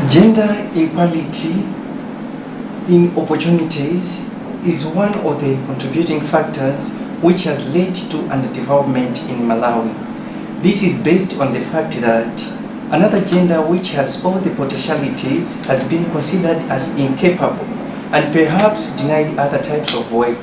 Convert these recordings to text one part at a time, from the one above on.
Gender equality in opportunities is one of the contributing factors which has led to underdevelopment in Malawi. This is based on the fact that another gender which has all the potentialities has been considered as incapable and perhaps denied other types of work.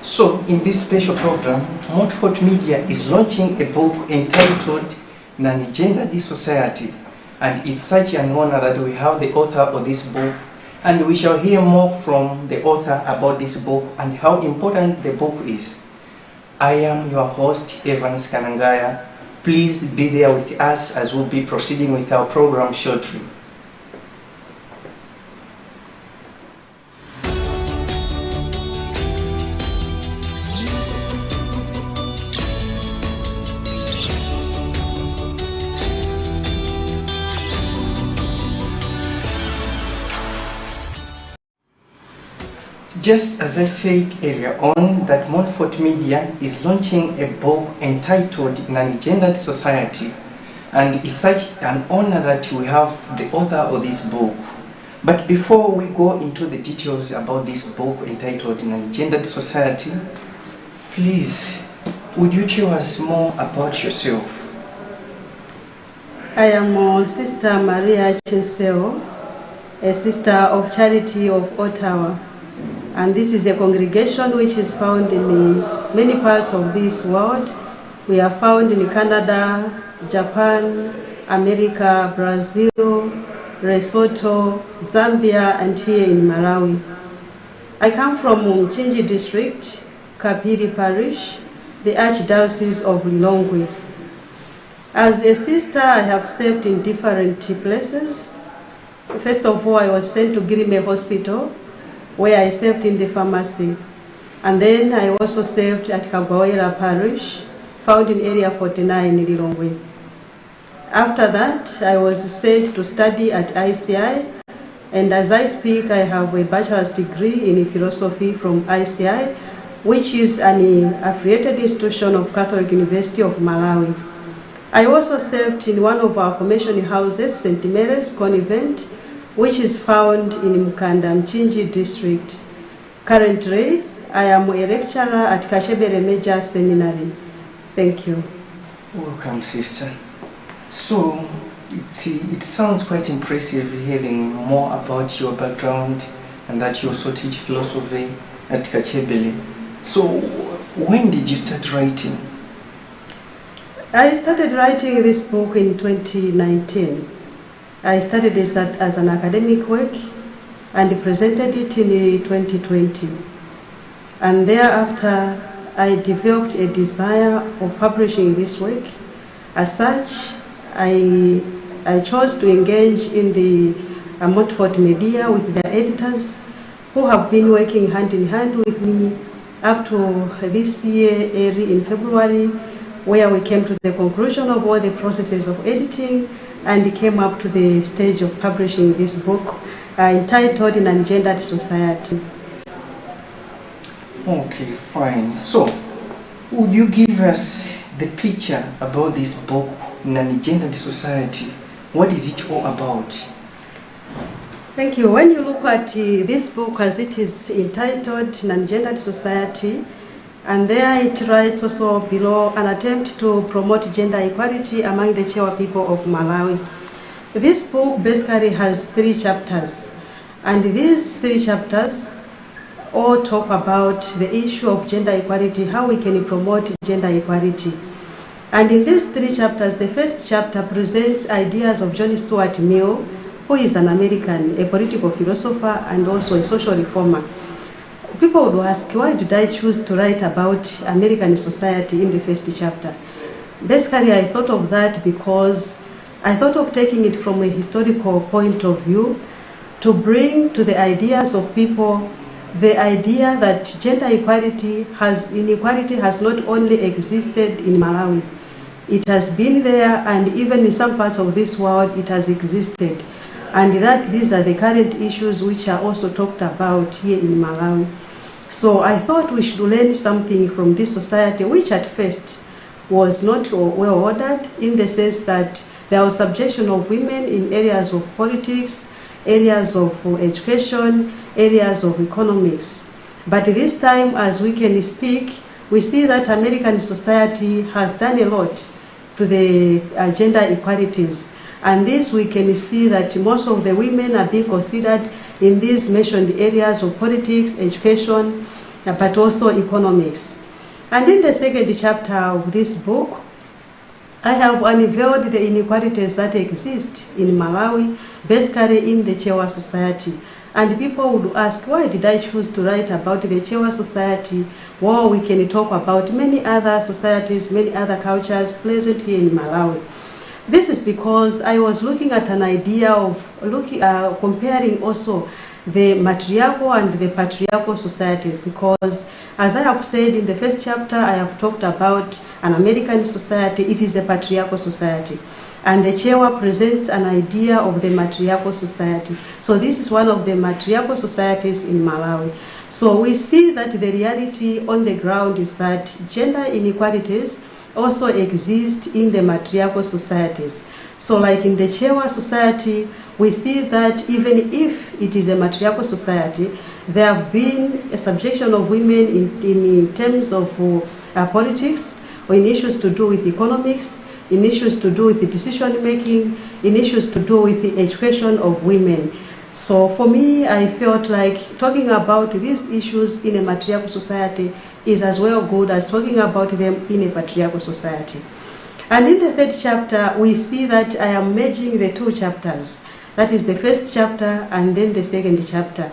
So in this special program, Montfort Media is launching a book entitled Non-Gendered Society, and it's such an honor that we have the author of this book, and we shall hear more from the author about this book and how important the book is. I am your host, Evans Kanangaya. Please be there with us as we'll be proceeding with our program shortly. Just as I said earlier on, that Montfort Media is launching a book entitled Non-Gendered Society, and it's such an honor that we have the author of this book. But before we go into the details about this book entitled Non-Gendered Society, please, would you tell us more about yourself? I am Sister Maria Chinseo, a sister of Charity of Ottawa. And this is a congregation which is found in many parts of this world. We are found in Canada, Japan, America, Brazil, Lesotho, Zambia, and here in Malawi. I come from Mchinji District, Kapiri Parish, the Archdiocese of Lilongwe. As a sister, I have served in different places. First of all, I was sent to Girime Hospital, where I served in the pharmacy. And then I also served at Kagwawera Parish, found in area 49 in Lilongwe. After that, I was sent to study at ICI, and as I speak, I have a bachelor's degree in philosophy from ICI, which is an affiliated institution of Catholic University of Malawi. I also served in one of our formation houses, St. Mary's Convent, which is found in Mkanda, Mchinji District. Currently, I am a lecturer at Kashebere Major Seminary. Thank you. Welcome, sister. So, it sounds quite impressive hearing more about your background and that you also teach philosophy at Kashebere. So, when did you start writing? I started writing this book in 2019. I started this as an academic work and presented it in 2020. And thereafter, I developed a desire of publishing this work. As such, I chose to engage in the Montfort Media with their editors, who have been working hand in hand with me up to this year, early in February, where we came to the conclusion of all the processes of editing and came up to the stage of publishing this book entitled Non-Gendered Society. Okay, fine. So, would you give us the picture about this book, Non-Gendered Society? What is it all about? Thank you. When you look at this book as it is entitled Non-Gendered Society, and there it writes also below an attempt to promote gender equality among the Chewa people of Malawi. This book basically has 3 chapters, and these 3 chapters all talk about the issue of gender equality, how we can promote gender equality. And in these 3 chapters, the first chapter presents ideas of John Stuart Mill, who is an American, a political philosopher and also a social reformer. People would ask, why did I choose to write about American society in the first chapter? Basically, I thought of that because I thought of taking it from a historical point of view to bring to the ideas of people the idea that gender inequality has not only existed in Malawi. It has been there, and even in some parts of this world it has existed. And that these are the current issues which are also talked about here in Malawi. So I thought we should learn something from this society, which at first was not well ordered, in the sense that There was subjection of women in areas of politics, areas of education, areas of economics. But this time, as we can speak, we see that American society has done a lot to the gender equalities. And this we can see that most of the women are being considered in these mentioned areas of politics, education, but also economics. And in the second chapter of this book, I have unveiled the inequalities that exist in Malawi, basically in the Chewa society. And people would ask, why did I choose to write about the Chewa society? Well, we can talk about many other societies, many other cultures present here in Malawi. This is because I was looking at an idea of comparing also the matriarchal and the patriarchal societies, because as I have said in the first chapter, I have talked about an American society. It is a patriarchal society. And the Chewa presents an idea of the matriarchal society. So this is one of the matriarchal societies in Malawi. So we see that the reality on the ground is that gender inequalities also exist in the matriarchal societies. So like in the Chewa society, we see that even if it is a matriarchal society, there have been a subjection of women in terms of politics, or in issues to do with economics, in issues to do with the decision making, in issues to do with the education of women. So for me, I felt like talking about these issues in a matriarchal society is as well good as talking about them in a patriarchal society. And in the third chapter, we see that I am merging the two chapters. That is the first chapter and then the second chapter,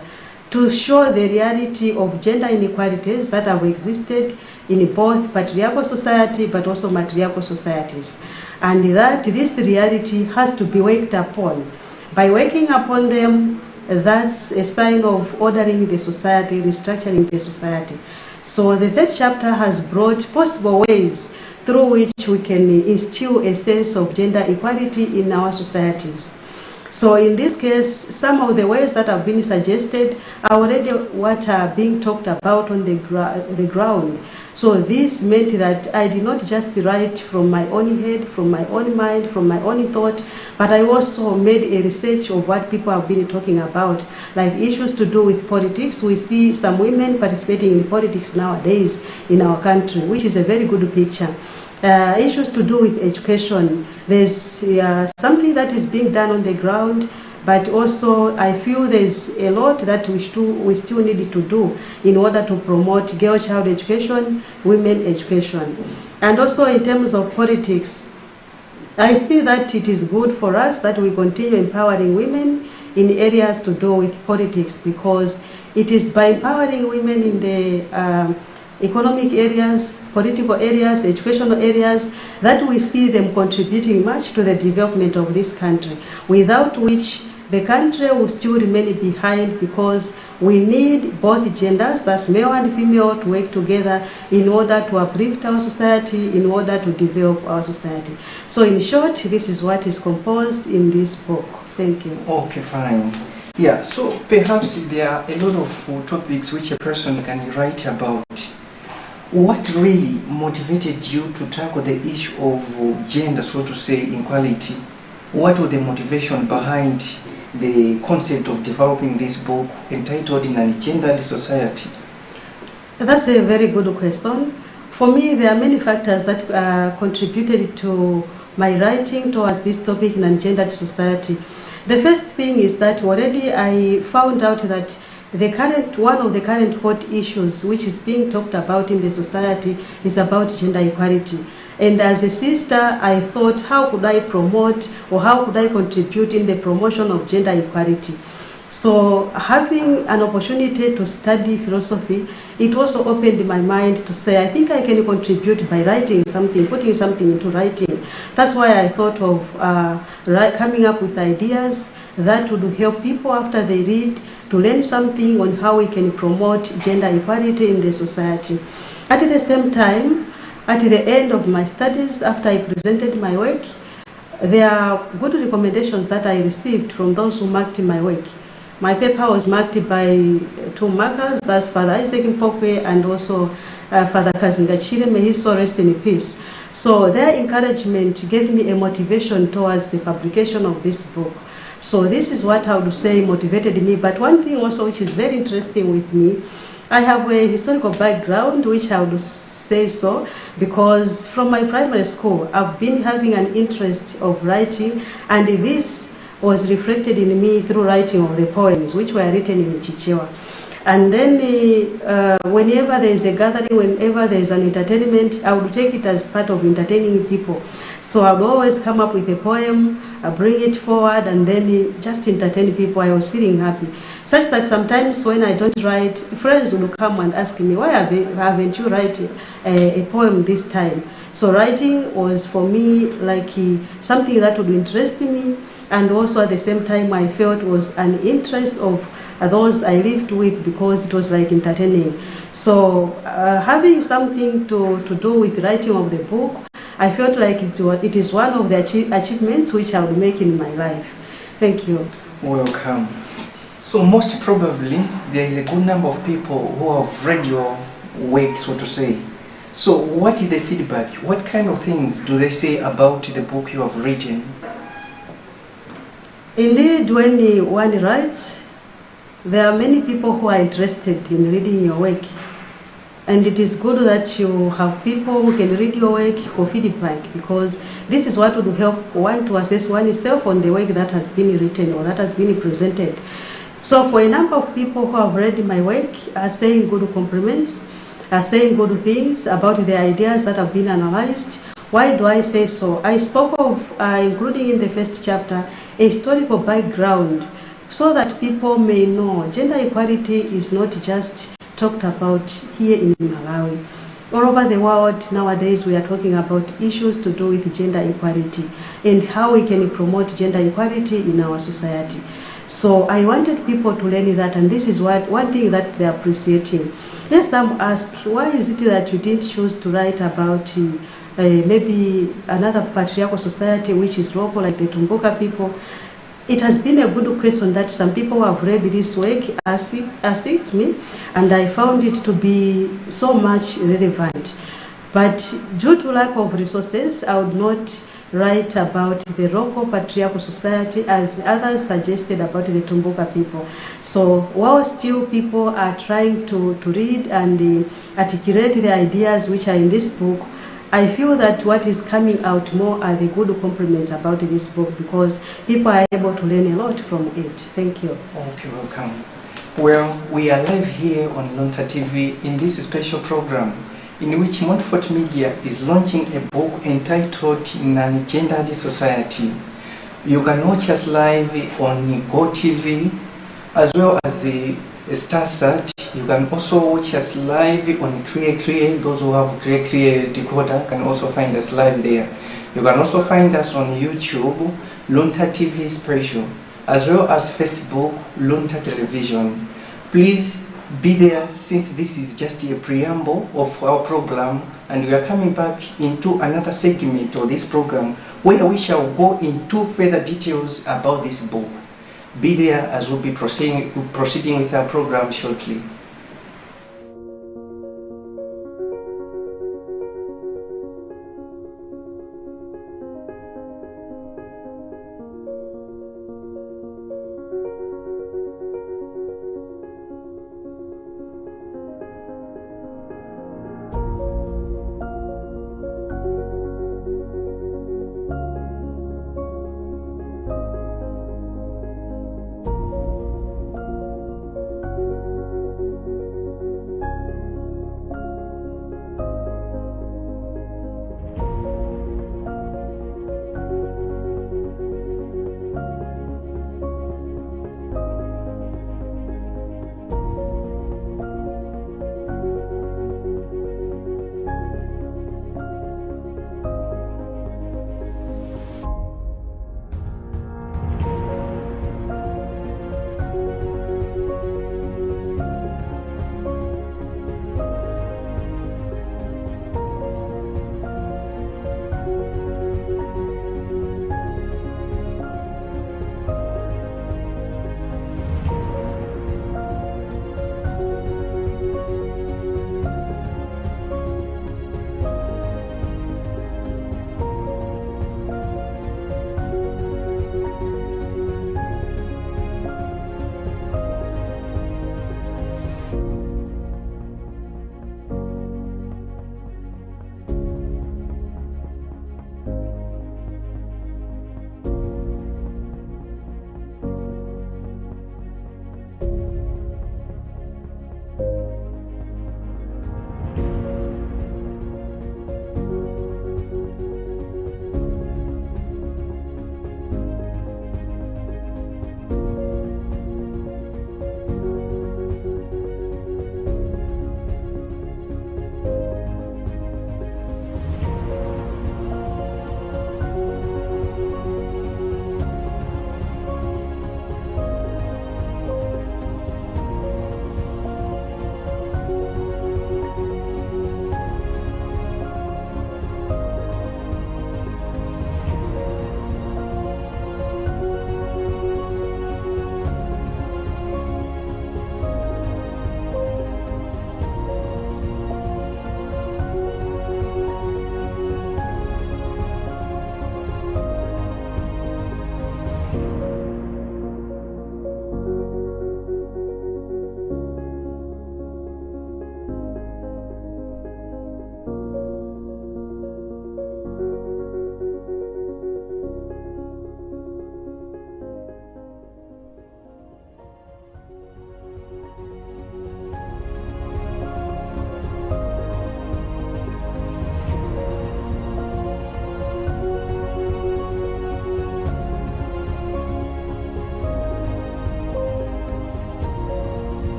to show the reality of gender inequalities that have existed in both patriarchal society but also matriarchal societies. And that this reality has to be worked upon. By working upon them, that's a sign of ordering the society, restructuring the society. So the third chapter has brought possible ways through which we can instill a sense of gender equality in our societies. So in this case, some of the ways that have been suggested are already what are being talked about on the ground. So this meant that I did not just write from my own head, from my own mind, from my own thought, but I also made a research of what people have been talking about, like issues to do with politics. We see some women participating in politics nowadays in our country, which is a very good picture. Issues to do with education. There's something that is being done on the ground, but also I feel there's a lot that we still need to do in order to promote girl-child education, women education. And also in terms of politics, I see that it is good for us that we continue empowering women in areas to do with politics, because it is by empowering women in the economic areas, political areas, educational areas, that we see them contributing much to the development of this country, without which the country will still remain behind, because we need both genders, that's male and female, to work together in order to uplift our society, in order to develop our society. So in short, this is what is composed in this book. Thank you. Okay, fine. Yeah, so perhaps there are a lot of topics which a person can write about. What really motivated you to tackle the issue of gender, so to say, equality? What was the motivation behind the concept of developing this book entitled In a Gendered Society? That's a very good question. For me, there are many factors that contributed to my writing towards this topic in a gendered society. The first thing is that already I found out that one of the current hot issues which is being talked about in the society is about gender equality. And as a sister, I thought, how could I promote or how could I contribute in the promotion of gender equality? So having an opportunity to study philosophy, it also opened my mind to say, I think I can contribute by writing something, putting something into writing. That's why I thought of coming up with ideas that would help people after they read to learn something on how we can promote gender equality in the society. At the same time, at the end of my studies, after I presented my work, there are good recommendations that I received from those who marked my work. My paper was marked by two markers, that's Father Isaac Mpokwe and also Father Kazinga Chile, may his soul rest in peace. So their encouragement gave me a motivation towards the publication of this book. So this is what I would say motivated me. But one thing also which is very interesting with me, I have a historical background, which I would say so, because from my primary school, I've been having an interest of writing, and this was reflected in me through writing of the poems, which were written in Chichewa. And then whenever there is a gathering, whenever there is an entertainment, I would take it as part of entertaining people. So I would always come up with a poem, bring it forward, and then just entertain people. I was feeling happy. Such that sometimes when I don't write, friends will come and ask me, why haven't you written a poem this time? So writing was for me like something that would interest me, and also at the same time I felt was an interest of those I lived with, because it was like entertaining. So having something to do with writing of the book, I felt like it is one of the achievements which I will make in my life. Thank you. Welcome. So most probably there is a good number of people who have read your work, so to say. So what is the feedback? What kind of things do they say about the book you have written? Indeed, when one writes, there are many people who are interested in reading your work. And it is good that you have people who can read your work for feedback, because this is what would help one to assess oneself on the work that has been written or that has been presented. So for a number of people who have read my work are saying good compliments, are saying good things about the ideas that have been analyzed. Why do I say so? I spoke of, including in the first chapter, a historical background, so that people may know gender equality is not just talked about here in Malawi. All over the world nowadays we are talking about issues to do with gender equality and how we can promote gender equality in our society. So I wanted people to learn that, and this is one thing that they are appreciating. Yes, some ask, why is it that you didn't choose to write about maybe another patriarchal society which is local, like the Tumbuka people? It has been a good question that some people who have read this work asked me, and I found it to be so much relevant. But due to lack of resources, I would not write about the local patriarchal society as others suggested about the Tumbuka people. So while still people are trying to read and articulate the ideas which are in this book, I feel that what is coming out more are the good compliments about this book, because people are able to learn a lot from it. Thank you. Okay, welcome. Well, we are live here on Luntha TV in this special program in which Montfort Media is launching a book entitled Non-Gendered Society. You can watch us live on Go TV as well as the StarSat. You can also watch us live on Kriye. Those who have Kriye decoder can also find us live there. You can also find us on YouTube, Luntha TV Special, as well as Facebook, Luntha Television. Please be there, since this is just a preamble of our program, and we are coming back into another segment of this program where we shall go into further details about this book. Be there as we'll be proceeding with our program shortly.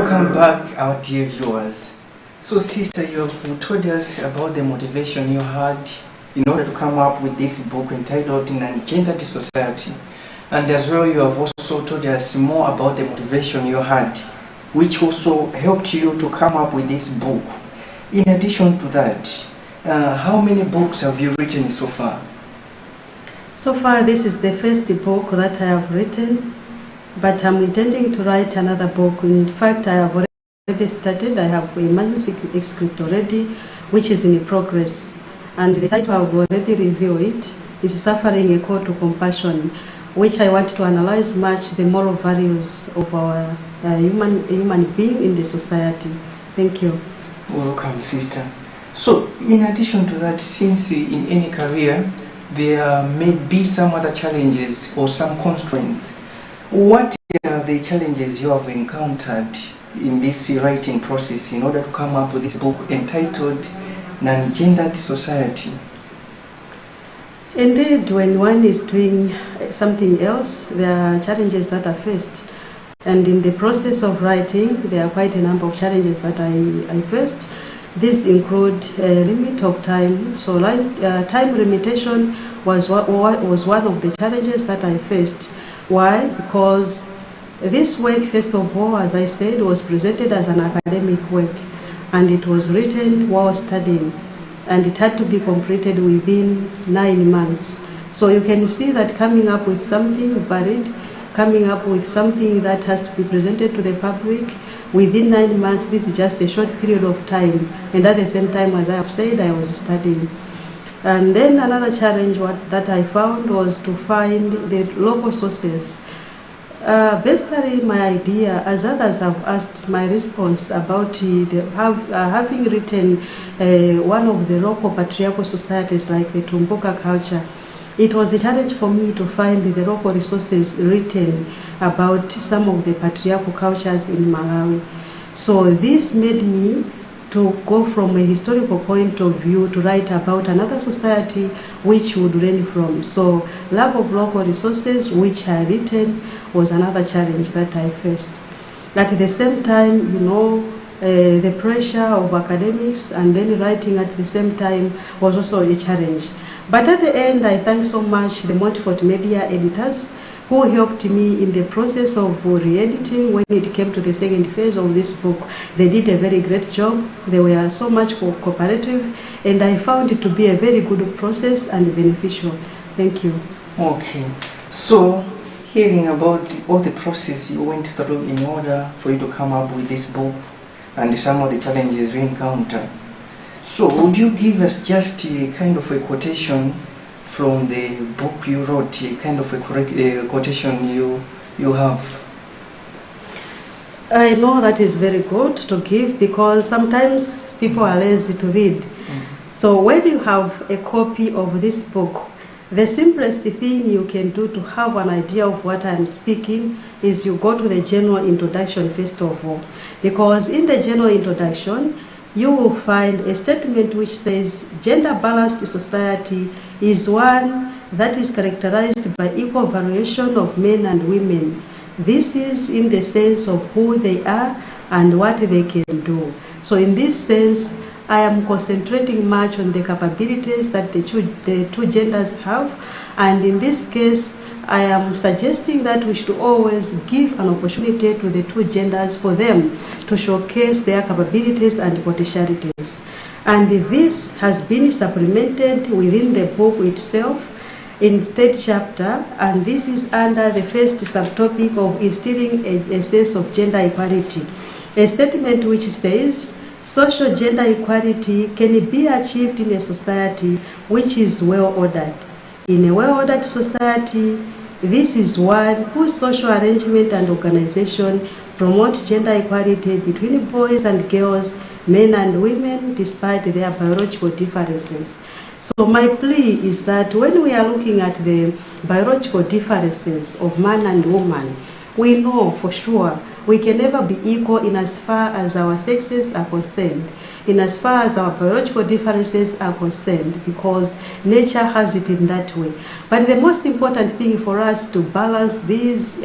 Welcome back, our dear viewers. So, sister, you have told us about the motivation you had in order to come up with this book entitled "In a Gendered Society," and as well, you have also told us more about the motivation you had, which also helped you to come up with this book. In addition to that, how many books have you written so far? So far, this is the first book that I have written, but I'm intending to write another book. In fact, I have already started. I have a manuscript already, which is in progress. And the title I have already revealed it is "Suffering a Call to Compassion," which I want to analyze much the moral values of our human being in the society. Thank you. Welcome, sister. So, in addition to that, since in any career, there may be some other challenges or some constraints, what are the challenges you have encountered in this writing process in order to come up with this book entitled "Non-Gendered Society"? Indeed, when one is doing something else, there are challenges that are faced. And in the process of writing, there are quite a number of challenges that I faced. These include a limit of time. So time limitation was one of the challenges that I faced. Why? Because this work, first of all, as I said, was presented as an academic work, and it was written while studying, and it had to be completed within 9 months. So you can see that coming up with something valid, coming up with something that has to be presented to the public within 9 months, this is just a short period of time. And at the same time, as I have said, I was studying. And then another challenge that I found was to find the local sources. Basically, my idea, as others have asked my response about having written one of the local patriarchal societies like the Tumbuka culture, it was a challenge for me to find the local resources written about some of the patriarchal cultures in Malawi. So this made me to go from a historical point of view to write about another society which would learn from. So lack of local resources which I written was another challenge that I faced. At the same time, the pressure of academics and then writing at the same time was also a challenge. But at the end, I thank so much the multimedia editors who helped me in the process of re-editing when it came to the second phase of this book. They did a very great job. They were so much cooperative, and I found it to be a very good process and beneficial. Thank you. Okay. So, hearing about all the process you went through in order for you to come up with this book and some of the challenges you encountered. So, would you give us just a kind of a quotation from the book you wrote, a kind of a quotation you have? I know that is very good to give because sometimes people are lazy to read. So when you have a copy of this book, the simplest thing you can do to have an idea of what I'm speaking is you go to the general introduction first of all. Because in the general introduction, you will find a statement which says gender-balanced society is one that is characterized by equal variation of men and women. This is in the sense of who they are and what they can do. So in this sense, I am concentrating much on the capabilities that the two genders have, and in this case, I am suggesting that we should always give an opportunity to the two genders for them to showcase their capabilities and potentialities. And this has been supplemented within the book itself in the 3rd chapter, and this is under the first subtopic of instilling a sense of gender equality. A statement which says, social gender equality can be achieved in a society which is well-ordered. In a well-ordered society, this is one whose social arrangement and organization promote gender equality between boys and girls, men and women, despite their biological differences. So my plea is that when we are looking at the biological differences of man and woman, we know for sure we can never be equal in as far as our sexes are concerned, in as far as our biological differences are concerned, because nature has it in that way. But the most important thing for us to balance these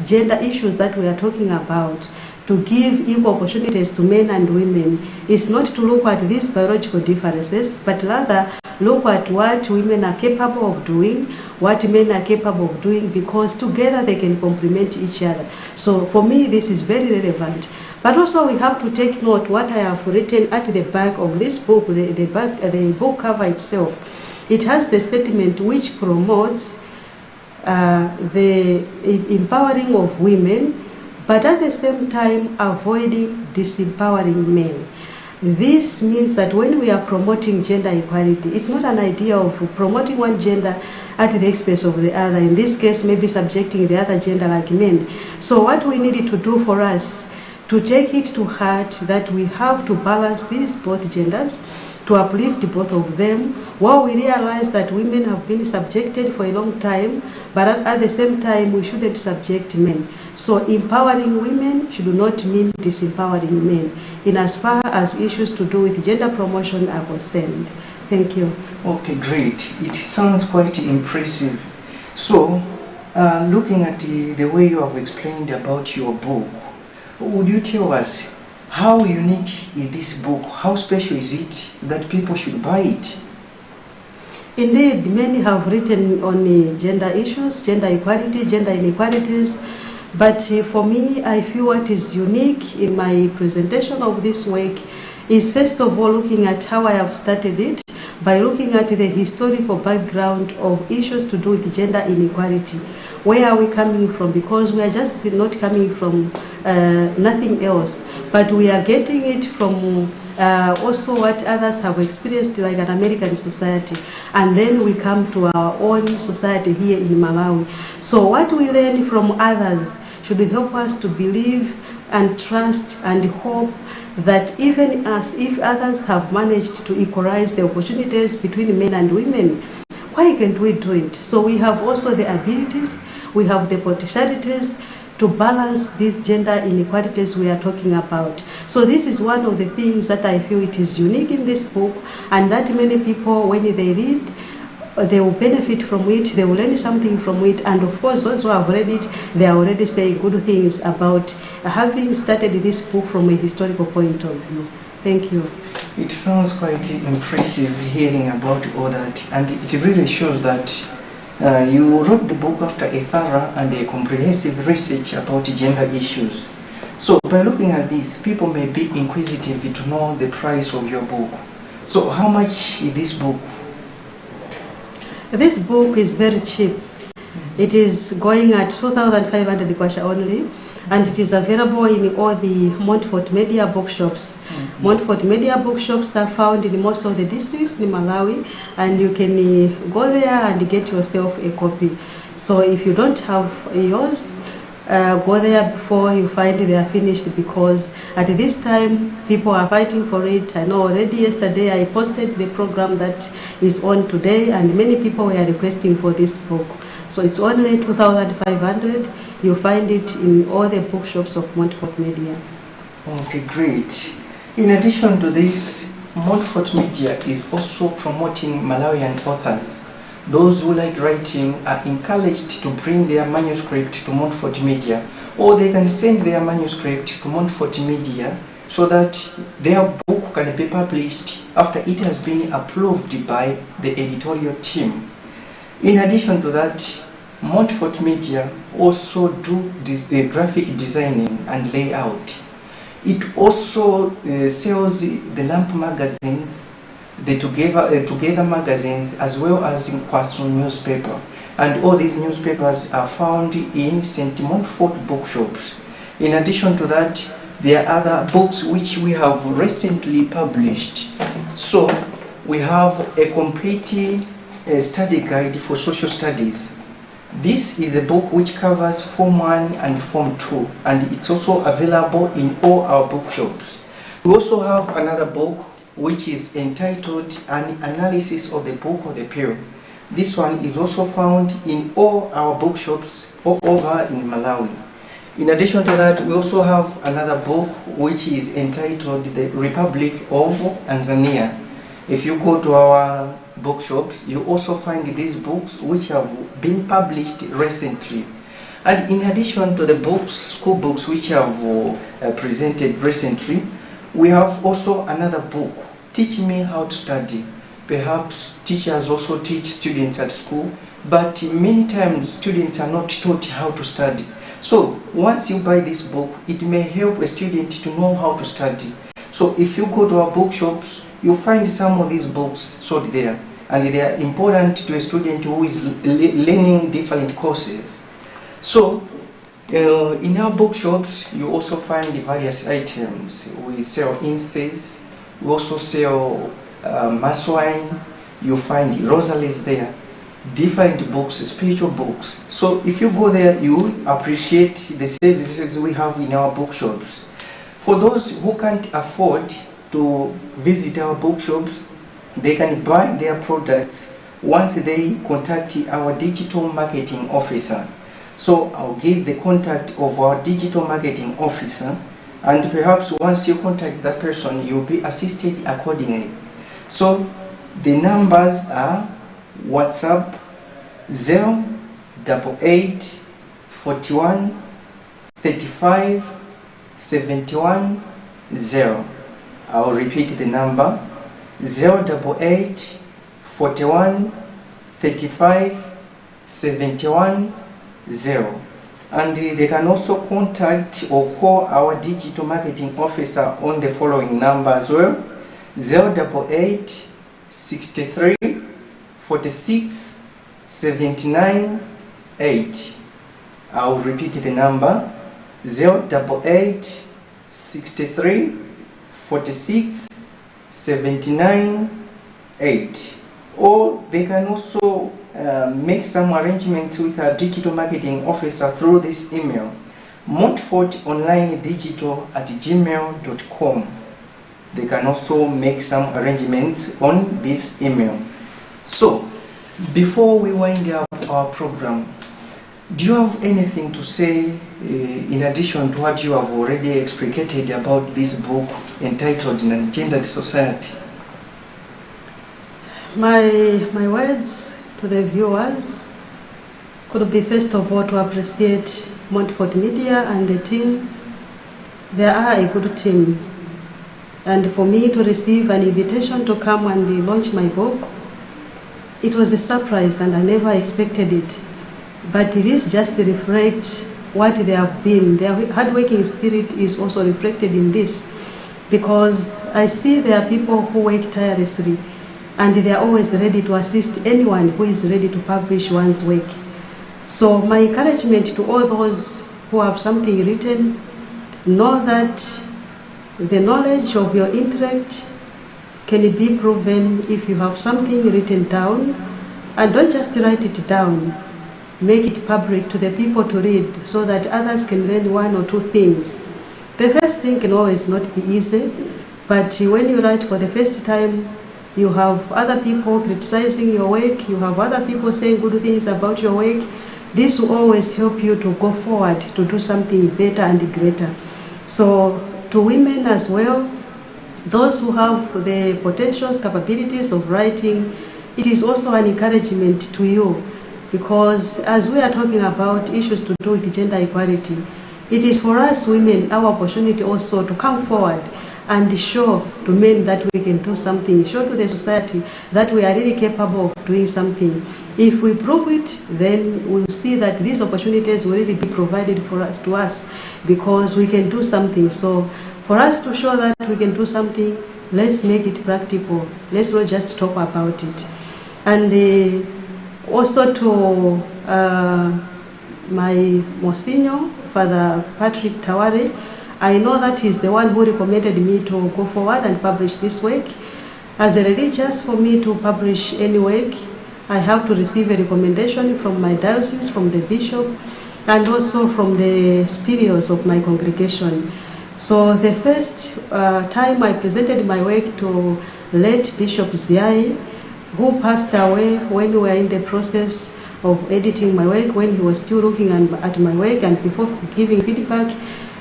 gender issues that we are talking about to give equal opportunities to men and women is not to look at these biological differences, but rather look at what women are capable of doing, what men are capable of doing, because together they can complement each other. So for me, this is very relevant. But also we have to take note what I have written at the back of this book, the book cover itself. It has the statement which promotes the empowering of women, but at the same time avoiding disempowering men. This means that when we are promoting gender equality, it's not an idea of promoting one gender at the expense of the other. In this case, maybe subjecting the other gender like men. So what we needed to do for us, to take it to heart that we have to balance these both genders, to uplift both of them, while we realize that women have been subjected for a long time, but at the same time we shouldn't subject men. So empowering women should not mean disempowering men, in as far as issues to do with gender promotion are concerned. Thank you. Okay, great. It sounds quite impressive. So, looking at the way you have explained about your book, would you tell us how unique is this book? How special is it that people should buy it? Indeed, many have written on gender issues, gender equality, gender inequalities. But for me, I feel what is unique in my presentation of this work is first of all looking at how I have started it by looking at the historical background of issues to do with gender inequality. Where are we coming from? Because we are just not coming from nothing else, but we are getting it from also what others have experienced, like an American society, and then we come to our own society here in Malawi. So what we learn from others should help us to believe and trust and hope that even as if others have managed to equalize the opportunities between men and women, why can't we do it? So we have also the abilities, we have the potentialities to balance these gender inequalities we are talking about. So this is one of the things that I feel it is unique in this book, and that many people, when they read, they will benefit from it, they will learn something from it, and of course those who have read it, they are already saying good things about having started this book from a historical point of view. Thank you. It sounds quite impressive hearing about all that, and it really shows that you wrote the book after a thorough and a comprehensive research about gender issues. So by looking at this, people may be inquisitive to know the price of your book. So how much is this book? This book is very cheap. It is going at 2,500 kwacha only, and it is available in all the Montfort Media bookshops. Montfort Media bookshops are found in most of the districts in Malawi, and you can go there and get yourself a copy. So if you don't have yours, go there before you find they are finished, because at this time people are fighting for it. I know already yesterday I posted the program that is on today, and many people were requesting for this book. So it's only 2,500. You find it in all the bookshops of Montfort Media. Okay, great. In addition to this, Montfort Media is also promoting Malawian authors. Those who like writing are encouraged to bring their manuscript to Montfort Media, or they can send their manuscript to Montfort Media so that their book can be published after it has been approved by the editorial team. In addition to that, Montfort Media also do graphic designing and layout. It also sells the Lamp magazines, the Together magazines, as well as in Kwasu newspaper. And all these newspapers are found in St. Montfort bookshops. In addition to that, there are other books which we have recently published. So we have a complete study guide for social studies. This is a book which covers Form 1 and Form 2, and it's also available in all our bookshops. We also have another book which is entitled An Analysis of the Book of the Pearl. This one is also found in all our bookshops all over in Malawi. In addition to that, we also have another book which is entitled The Republic of Tanzania. If you go to our bookshops, you also find these books which have been published recently. And in addition to the books, school books which have presented recently, we have also another book, Teach Me How to Study. Perhaps teachers also teach students at school, but many times students are not taught how to study. So once you buy this book, it may help a student to know how to study. So if you go to our bookshops, you'll find some of these books sold there, and they are important to a student who is learning different courses. So in our bookshops, you also find the various items. We sell incense, we also sell mass wine, you find rosaries there, different books, spiritual books. So if you go there, you appreciate the services we have in our bookshops. For those who can't afford to visit our bookshops, they can buy their products once they contact our digital marketing officer. So I'll give the contact of our digital marketing officer, and perhaps once you contact that person, you'll be assisted accordingly. So the numbers are WhatsApp 088 41 35 71 0. I'll repeat the number 088 41 35 71 0. And they can also contact or call our digital marketing officer on the following number as well: 088 63 46 79 8. I'll repeat the number: 088 63 46 79 8. Or they can also make some arrangements with our digital marketing officer through this email: montfortonlinedigital@gmail.com. They can also make some arrangements on this email. So before we wind up our program, do you have anything to say in addition to what you have already explicated about this book entitled An Gendered Society? My words to the viewers could be, first of all, to appreciate Montfort Media and the team. They are a good team. And for me to receive an invitation to come and launch my book, it was a surprise and I never expected it. But this just reflects what they have been. Their hardworking spirit is also reflected in this, because I see there are people who work tirelessly and they are always ready to assist anyone who is ready to publish one's work. So my encouragement to all those who have something written, know that the knowledge of your intellect can be proven if you have something written down, and don't just write it down, make it public to the people to read so that others can learn one or two things. The first thing can always not be easy, but when you write for the first time, you have other people criticizing your work, you have other people saying good things about your work. This will always help you to go forward to do something better and greater. So to women as well, those who have the potentials, capabilities of writing, it is also an encouragement to you, because as we are talking about issues to do with gender equality, it is for us women our opportunity also to come forward and show to men that we can do something, show to the society that we are really capable of doing something. If we prove it, then we'll see that these opportunities will really be provided for us, to us, because we can do something. So for us to show that we can do something, let's make it practical. Let's not just talk about it. And also to my Monsignor, Father Patrick Taware, I know that he's the one who recommended me to go forward and publish this work. As a religious, for me to publish any work, I have to receive a recommendation from my diocese, from the bishop, and also from the superiors of my congregation. So the first time I presented my work to late Bishop Ziai, who passed away when we were in the process of editing my work, when he was still looking at my work, and before giving feedback,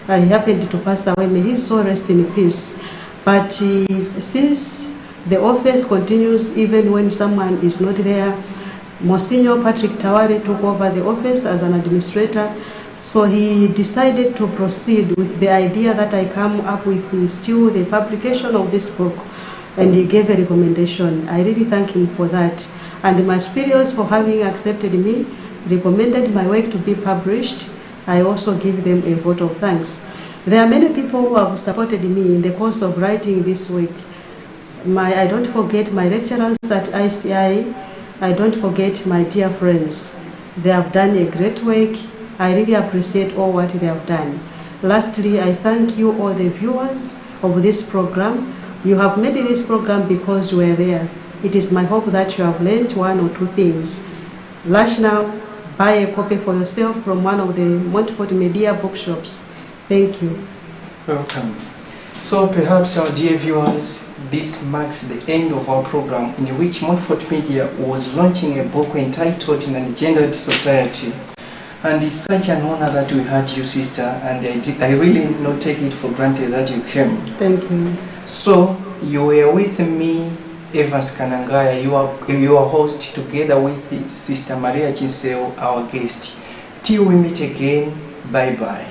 he happened to pass away. May his soul rest in peace. But since the office continues even when someone is not there, Monsignor Patrick Tawari took over the office as an administrator, so he decided to proceed with the idea that I come up with still the publication of this book, and he gave a recommendation. I really thank him for that. And my superiors, for having accepted me, recommended my work to be published. I also give them a vote of thanks. There are many people who have supported me in the course of writing this work. I don't forget my lecturers at ICI. I don't forget my dear friends. They have done a great work. I really appreciate all what they have done. Lastly, I thank you, all the viewers of this program. You have made this program because you were there. It is my hope that you have learned one or two things. Rush now, buy a copy for yourself from one of the Montfort Media bookshops. Thank you. Welcome. So perhaps our dear viewers, this marks the end of our program in which Montfort Media was launching a book entitled In an Gendered Society. And it's such an honor that we had you, sister, and I really not take it for granted that you came. Thank you. So you were with me, Evans Kanangaya, your host, together with Sister Maria Chinseo, our guest. Till we meet again, bye-bye.